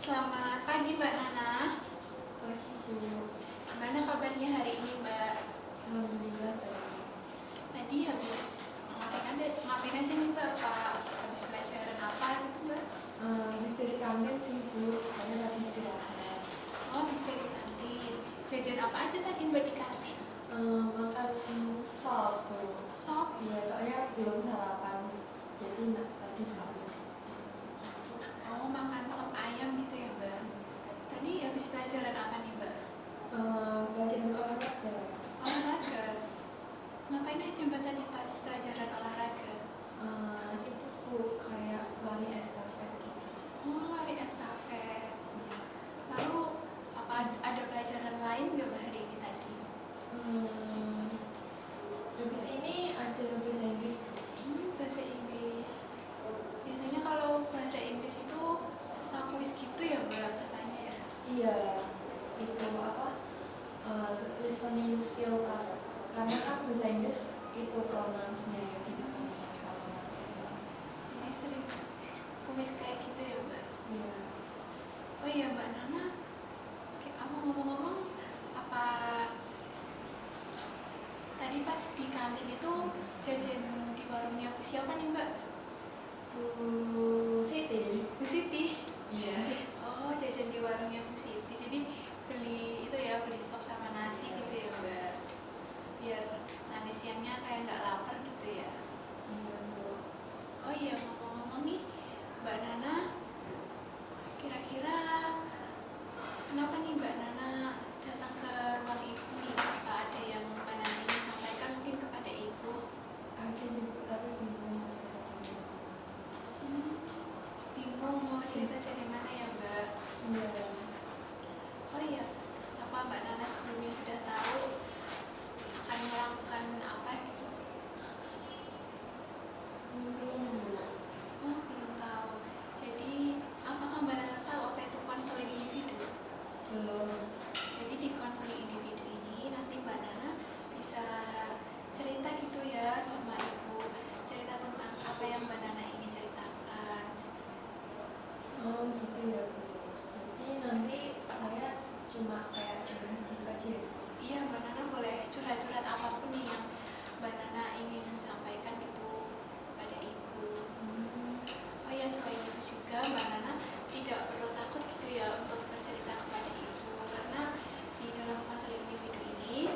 Selamat pagi Mbak Nana. Pagi Bu, Gimana kabarnya hari ini Mbak? alhamdulillah baik. Tadi habis ngapain aja nih Mbak? Pak, habis pelajaran apa gitu Mbak? Habis dari kantin sih Bu, saya lagi istirahat. Oh, habis dari kantin. Jajan apa aja tadi Mbak di kantin? Makan sop Bu. Sop? Iya, soalnya belum sarapan, jadi tadi sarapan. Oh, makan sop ayam gitu ya Mbak? Tadi habis pelajaran apa nih Mbak? Pelajaran olahraga. Olahraga. Ngapain aja Mbak tadi pas pelajaran olahraga? Itu Bu, kayak lari estafet gitu. Oh, lari estafet. Iya. Lalu apa ada pelajaran lain nggak Mbak hari ini tadi? Habis ini ada bahasa Inggris. Bahasa Inggris. Biasanya kalau bahasa Inggris itu suka kuis gitu ya Mbak katanya ya. Iya, itu apa? Listening skill kan. Karena kan bahasa Inggris itu pronounce-nya yang gimana kalau materi. Jadi sering kuis kayak gitu ya Mbak. Iya. Oh iya Mbak Nana, kamu ngomong-ngomong apa tadi pas di kantin itu jajan di warungnya siapa nih Mbak? Bu Siti. Bu Siti. Iya. Oh, jajan di warungnya Bu Siti. Jadi beli sop sama nasi gitu ya Mbak. Biar nanti siangnya kayak nggak lapar gitu ya. Iya Bu. Oh iya, ngomong-ngomong nih Mbak Nana, kira-kira kenapa nih Mbak Nana datang ke ruang ibu nih? Apa ada yang Mbak Nana ingin sampaikan mungkin kepada ibu? Ada sih Bu, tapi bingung mau cerita gimana. Bingung mau cerita dari mana ya Mbak? Iya. Oh iya, apa Mbak Nana sebelumnya sudah tahu akan melakukan apa gitu? Belum Bu. Oh, belum tahu. Jadi, apakah Mbak Nana tahu apa itu konseling individu? Belum. Jadi di konseling individu ini nanti Mbak Nana bisa cerita gitu ya sama ibu, cerita tentang apa yang Mbak Nana ingin ceritakan. Oh gitu ya Bu. Jadi nanti saya cuma kayak curhat gitu aja ya Bu. Iya, Mbak Nana boleh curhat-curhat apapun nih yang Mbak Nana ingin sampaikan gitu kepada ibu. Oh ya, selain itu juga Mbak Nana tidak perlu takut gitu ya untuk bercerita kepada ibu, karena di dalam konseling individu ini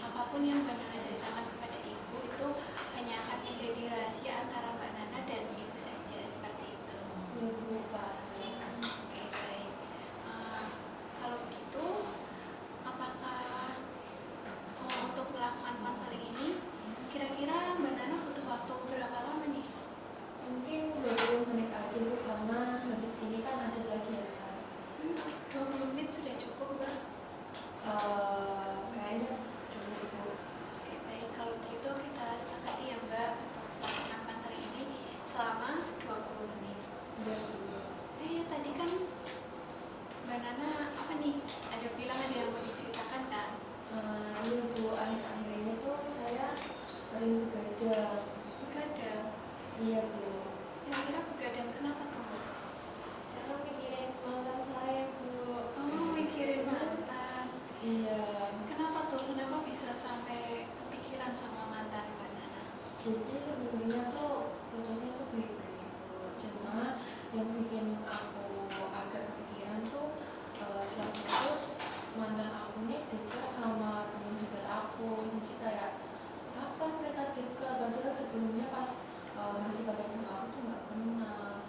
apapun yang Mbak Nana ceritakan kepada ibu itu hanya akan menjadi rahasia antara Mbak Nana dan ibu saja, seperti itu. Ya Bu, Pak. Oke, baik. Kalau begitu, apakah untuk melakukan konseling ini kira-kira Mbak Nana butuh waktu berapa lama nih? Mungkin 20 menit aja Bu, karena habis ini kan ada pelajaran. 20 menit sudah cukup Mbak. Kayaknya cukup Bu. Oke, baik. Kalau begitu kita sepakati ya Mbak untuk melakukan konseling ini selama 20 menit. Iya Bu. Tadi kan Mbak Nana apa nih? Ada bilang ada yang mau diceritakan kan? Iya Bu, akhir-akhir ini tuh saya sering begadang. Begadang. Iya Bu. Kira-kira begadang kenapa tuh Mbak? Karena mikirin mantan saya Bu. Oh, mikirin mantan. Iya. Kenapa tuh? Kenapa bisa sampai kepikiran sama mantan Mbak Nana? Jadi sebelumnya tuh putusnya tuh baik-baik Bu. Cuma yang bikin aku agak kepikiran tuh setelah putus mantan aku nih dekat sama teman dekat aku. Jadi kayak kapan mereka dekat? Padahal sebelumnya pas masih pacaran sama aku tuh nggak kenal.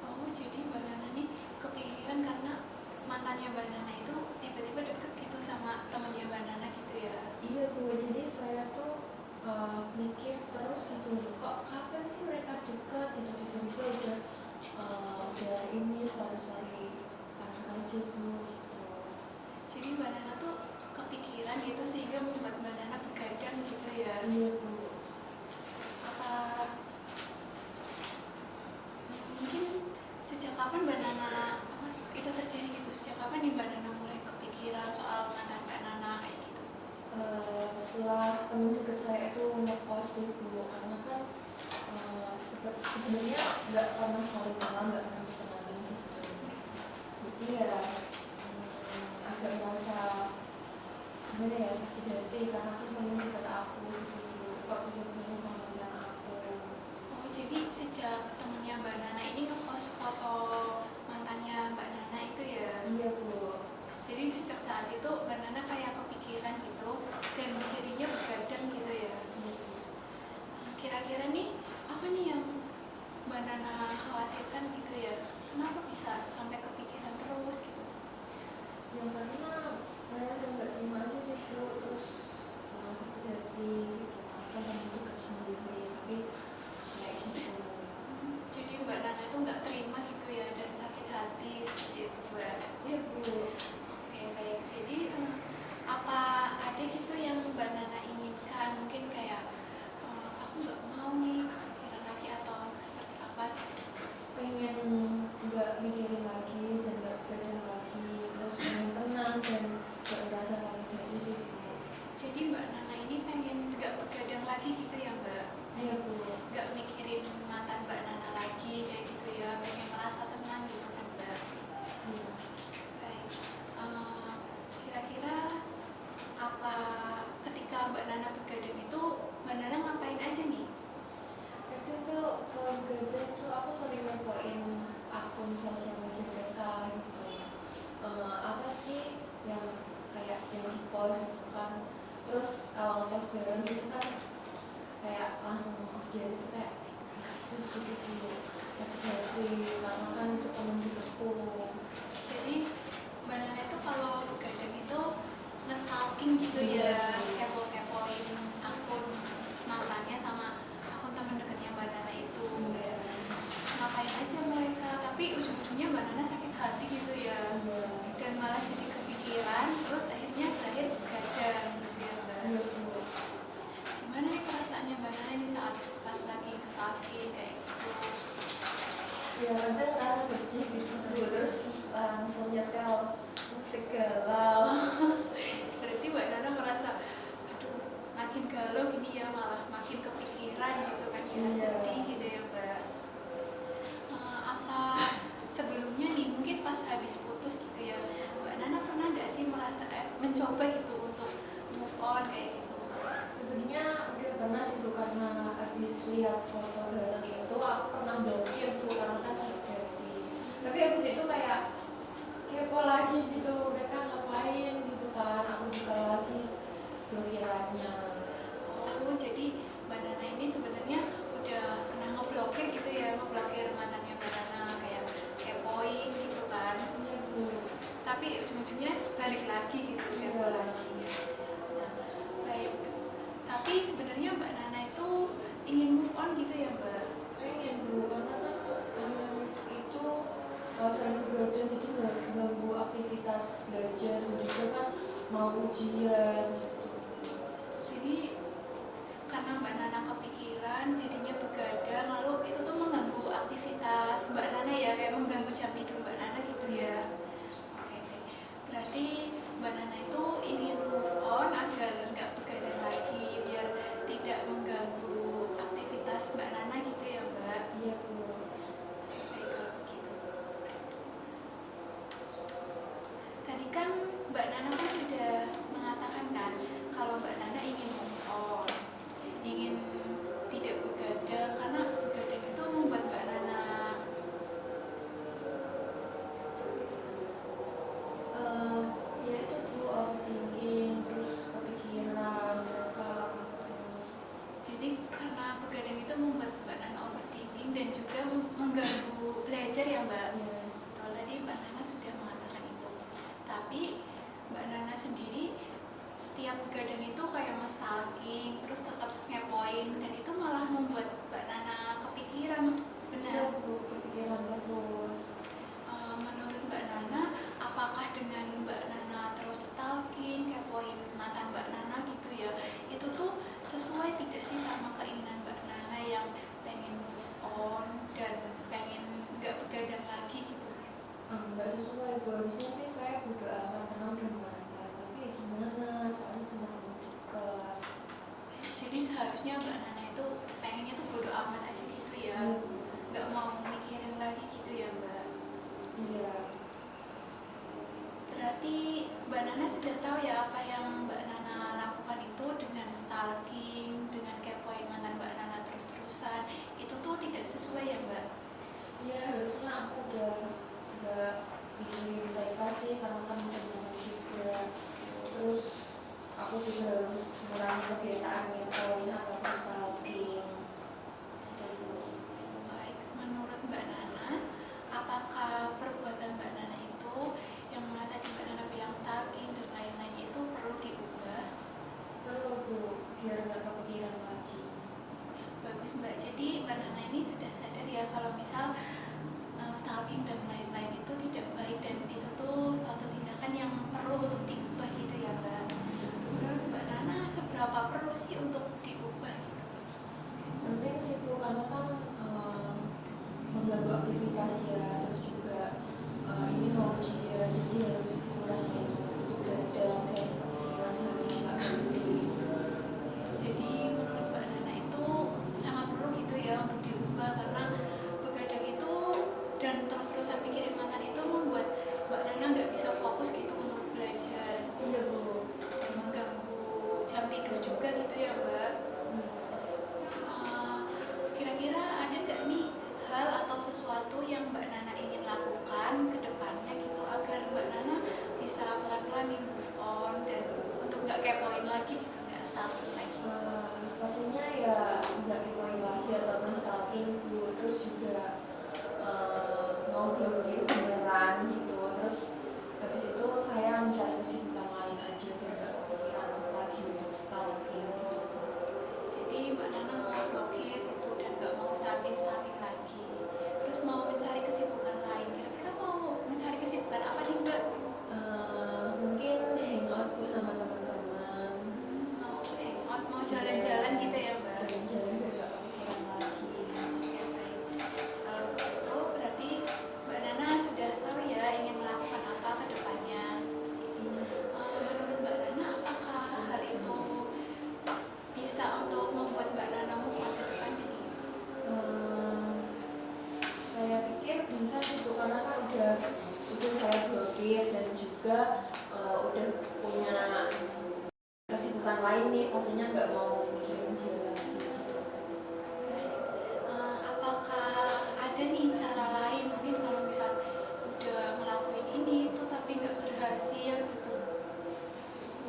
Oh, jadi Mbak Nana nih kepikiran karena mantannya Mbak Nana itu tiba-tiba deket gitu sama temannya Mbak Nana gitu ya? Iya Bu, jadi saya tuh mikir terus gitu, kok kapan sih mereka dekat gitu, tiba-tiba udah ini story pacar aja Bu gitu. Jadi Mbak Nana tuh kepikiran gitu sehingga membuat Mbak Nana begadang gitu ya? Iya Bu. Apa mungkin sejak kapan Mbak Nana itu terjadi gitu? Sejak kapan nih Mbak Nana mulai kepikiran soal mantan Mbak Nana kayak gitu? Setelah temen deket saya itu ngepost sih Bu, karena kan sebenarnya nggak pernah saling kenal, nggak pernah dikenalin gitu. sejak temennya Mbak Nana ini ngepost foto mantannya Mbak Nana itu ya. Iya Bu. Jadi sejak saat itu Mbak Nana kayak kepikiran gitu dan jadinya begadang gitu ya. Kira-kira nih apa nih yang Mbak Nana khawatirkan gitu ya? Kenapa bisa sampai kepikiran terus gitu? Ya karena Nana nggak terima aja sih Bu, terus sakit hati gitu kan temen dekat sendiri, tapi kayak gitu. Jadi Mbak Nana itu nggak terima gitu ya dan sakit hati seperti itu Mbak. Iya Bu. Oke baik. Jadi apa ada gitu yang Mbak Nana inginkan? Mungkin kayak aku nggak mau nih kepikiran lagi atau seperti apa gitu. Pengen nggak mikirin lagi dan nggak begadang lagi, terus pengen tenang dan nggak merasa lagi gitu sih Bu. Jadi Mbak Nana ini pengen nggak begadang lagi gitu ya Mbak? Iya Bu. Nggak mikirin mantan Mbak Nana lagi kayak gitu ya, pengen merasa tenang gitu kan Mbak. Iya. Baik. Kira-kira apa ketika Mbak Nana begadang itu Mbak Nana ngapain aja nih? Itu tuh kalau begadang tuh aku sering ngepoin akun sosial media mereka gitu. Apa sih yang kayak yang di post gitu kan, terus kalau post bareng gitu kan kayak langsung kerja itu kayak gitu gitu dari karena kan itu temen dekatku. Jadi Mbak Nana itu kalau begadang itu nge-stalking gitu ya, kepo-kepoin akun mantannya sama akun teman dekatnya Mbak Nana itu kayak ngapain aja mereka, tapi ujung-ujungnya Mbak Nana sakit hati gitu ya dan malah jadi kepikiran terus akhirnya berakhir begadang gitu ya Mbak. Gimana nih perasaannya Mbak Nana nih saat pas lagi nge-stalking kayak gitu? Ya kadang rasa sedih gitu terus langsung nyetel musik galau. Berarti Mbak Nana merasa aduh makin galau gini ya, malah makin kepikiran gitu kan ya, sedih gitu ya Mbak. Apa sebelumnya nih mungkin pas habis putus gitu ya Mbak Nana pernah nggak sih merasa mencoba gitu untuk move on kayak gitu? Sebenarnya udah pernah sih Bu, karena habis lihat foto bareng itu aku pernah blokir Bu karena kan sakit hati. Tapi habis itu kayak kepo lagi gitu, mereka ngapain gitu kan, aku buka lagi blokirannya. Oh jadi Mbak Nana ini sebenarnya udah pernah ngeblokir gitu ya, ngeblokir mantannya Mbak Nana kayak kepoin gitu kan? Iya Bu. Tapi ujung-ujungnya balik lagi gitu, kepo lagi. Nah, baik. Tapi sebenarnya Mbak Nana itu ingin move on gitu ya Mbak? Pengen Bu, karena kan itu sering begadang jadi nggak ganggu aktivitas belajar dan juga kan mau ujian gitu. Jadi karena Mbak Nana kepikiran jadinya begadang, lalu itu tuh mengganggu aktivitas Mbak Nana ya, kayak mengganggu jam tidur Mbak Nana gitu ya. Oke, baik. Berarti Mbak Nana itu ingin move on agar nggak begadang lagi biar tidak mengganggu aktivitas Mbak Nana gitu ya Mbak. Iya Bu. Baik kalau begitu. Tadi kan Mbak Nana kan sudah mengatakan kan kalau Mbak Nana ingin move on, ingin tidak begadang karena begadang itu membuat Mbak Nana Ya itu Bu, overthinking terus kepikiran mereka terus. jadi karena begadang itu membuat Mbak Nana overthinking dan juga mengganggu belajar ya Mbak. Ya. Betul, tadi Mbak Nana sudah mengatakan itu. Tapi Mbak Nana sendiri setiap begadang itu kayak stalking terus tetap ngepoin dan itu malah membuat Mbak Nana kepikiran. Iya Benar. Bu, kepikiran terus. Menurut Mbak Nana, apakah dengan Mbak Nana terus stalking, kepoin mantan Mbak Nana gitu ya, itu tuh sesuai tidak sih sama keinginan Mbak Nana yang pengen move on dan pengen nggak begadang lagi gitu? Nggak sesuai Bu, harusnya sih saya bodo amat karena udah mantan, tapi ya gimana, soalnya sama temen dekat. Jadi seharusnya Mbak Nana itu pengennya tuh bodo amat aja gitu ya, nggak mau mikirin lagi gitu ya Mbak. Iya. Berarti Mbak Nana sudah tahu ya apa yang Mbak Nana lakukan itu dengan stalking, dengan kepoin mantan Mbak Nana terus-terusan, itu itu tuh tidak sesuai ya Mbak? Iya, harusnya aku udah nggak mikirin mereka sih karena kan teman juga. Terus aku juga harus mengurangi kebiasaan ngepoin atau stalking. Gitu. Baik, menurut Mbak Nana, apakah perbuatan Mbak Nana itu yang mana tadi Mbak Nana bilang stalking dan lain-lain itu perlu diubah? Perlu Bu, biar nggak kepikiran lagi. Bagus Mbak, jadi Mbak Nana ini sudah sadar ya kalau misal stalking dan lain-lain itu tidak baik dan itu tuh suatu tindakan yang perlu untuk diubah gitu ya Mbak. Menurut Mbak Nana seberapa perlu sih untuk diubah gitu Mbak? Penting sih Bu, karena kan mengganggu aktivitas ya, terus juga ini mau ujian, jadi harus kurangin begadang dan kepikiran hal yang nggak penting. Jadi menurut Mbak Nana itu sangat perlu gitu ya untuk diubah karena begadang itu dan terus-terusan mikirin mantan itu membuat Mbak Nana nggak bisa fokus gitu untuk belajar. Iya Bu. Dan mengganggu jam tidur juga gitu ya Mbak. Kira-kira ada nggak nih hal atau sesuatu yang Mbak Nana ingin lakukan ke depannya gitu agar Mbak Nana bisa pelan-pelan nih move on dan untuk nggak kepoin lagi gitu, nggak stalking lagi. Pastinya ya nggak kepoin lagi atau men-stalking Bu, terus juga mau blokir beneran gitu, terus habis itu saya mencari kesibukan lain aja biar nggak kepikiran lagi untuk stalking gitu. Jadi Mbak Nana mau blokir gitu dan nggak mau stalking lagi. Terus mau mencari kesibukan lain. Kira-kira mau mencari kesibukan apa nih Mbak? Mungkin hangout Bu sama teman-teman. Mau hangout, mau jalan-jalan gitu ya Mbak? Jalan-jalan biar nggak kepikiran lagi. Oke, baik. Kalau begitu berarti Mbak Nana sudah tahu ya ingin melakukan apa ke depannya seperti itu. Menurut Mbak Nana apakah hal itu bisa untuk membuat Mbak Nana move on ke depannya nih? Saya pikir bisa sih Bu, karena kan udah saya blokir dan juga udah punya kesibukan lain nih, pastinya nggak mau mikirin dia lagi gitu. Apakah ada nih cara lain mungkin kalau misal udah ngelakuin ini tuh tapi nggak berhasil gitu?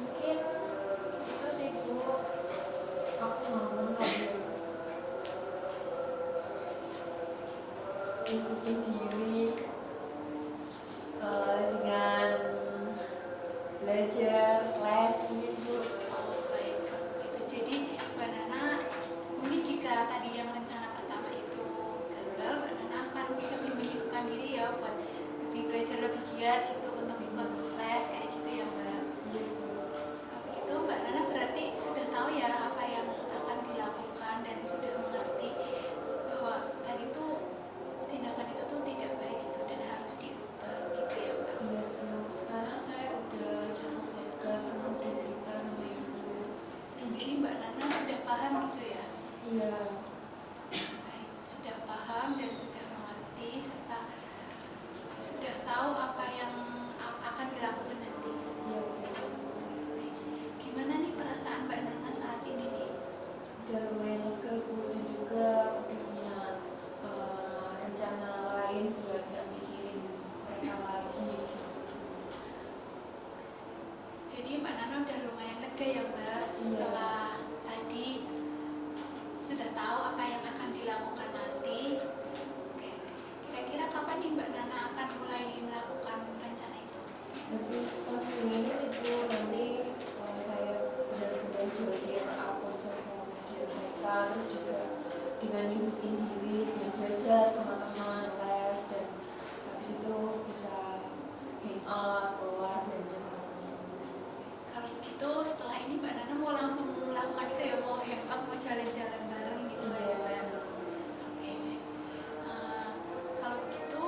Mungkin itu sih Bu, aku mau ngambil ikutin diri dengan belajar les ini Bu. Oh baik, kalau begitu. Jadi Mbak Nana mungkin jika tadi yang rencana pertama itu gagal, Mbak Nana akan lebih menyibukkan diri ya buat lebih belajar lebih giat gitu untuk ikut les kayak gitu ya Mbak. Kalau begitu Mbak Nana berarti sudah tahu ya apa yang akan dilakukan dan sudah mengerti bahwa tadi tuh tindakan itu tuh tidak baik gitu dan harus diubah gitu ya Mbak. Iya Bu, sekarang saya udah cukup lega karena udah cerita sama Ibu. Jadi Mbak Nana sudah paham gitu ya? Iya. Baik, sudah paham dan sudah mengerti serta sudah tahu apa yang akan dilakukan nanti. Iya. Baik. Gimana nih perasaan Mbak Nana saat ini nih? Udah lumayan lega Bu, dan juga udah punya rencana lain buat nggak mikirin mereka lagi gitu. Jadi Mbak Nana udah lumayan lega ya Mbak setelah tadi sudah tahu apa yang akan dilakukan nanti. Oke, kira-kira kapan nih Mbak Nana akan mulai melakukan rencana itu? Habis tahun ini itu nanti saya benar-benar blokir akun sosial media mereka, terus juga dengan nyibukin diri dengan belajar teman-teman les, dan habis itu bisa hangout, keluar belanja sama teman-teman. Kalau gitu setelah ini Mbak Nana mau langsung melakukan itu ya, mau hangout, mau jalan-jalan bareng gitu lah ya Mbak. Oke. Kalau begitu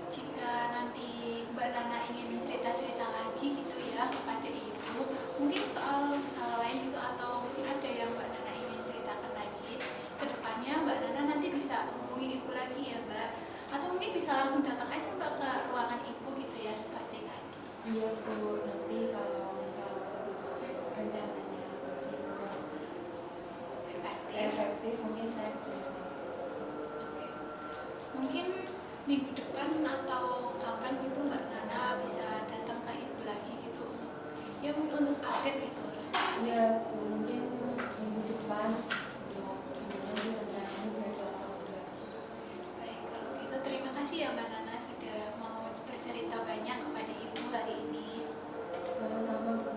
jika nanti Mbak Nana ingin cerita-cerita lagi gitu ya kepada Ibu, mungkin soal masalah lain gitu atau mungkin ada yang Mbak Nana ingin ceritakan lagi ke depannya, Mbak Nana nanti bisa hubungi Ibu lagi ya Mbak, atau mungkin bisa langsung datang aja Mbak ke ruangan Ibu gitu ya seperti tadi. Iya Bu, nanti kalau misal rencananya masih minggu depan atau kapan gitu Mbak Nana bisa datang ke ibu lagi gitu untuk ya mungkin untuk update gitu. Ya mungkin minggu depan untuk gimana sih rencananya besok atau enggak. Baik, kalau gitu terima kasih ya Mbak Nana sudah mau bercerita banyak kepada ibu hari ini. Sama-sama.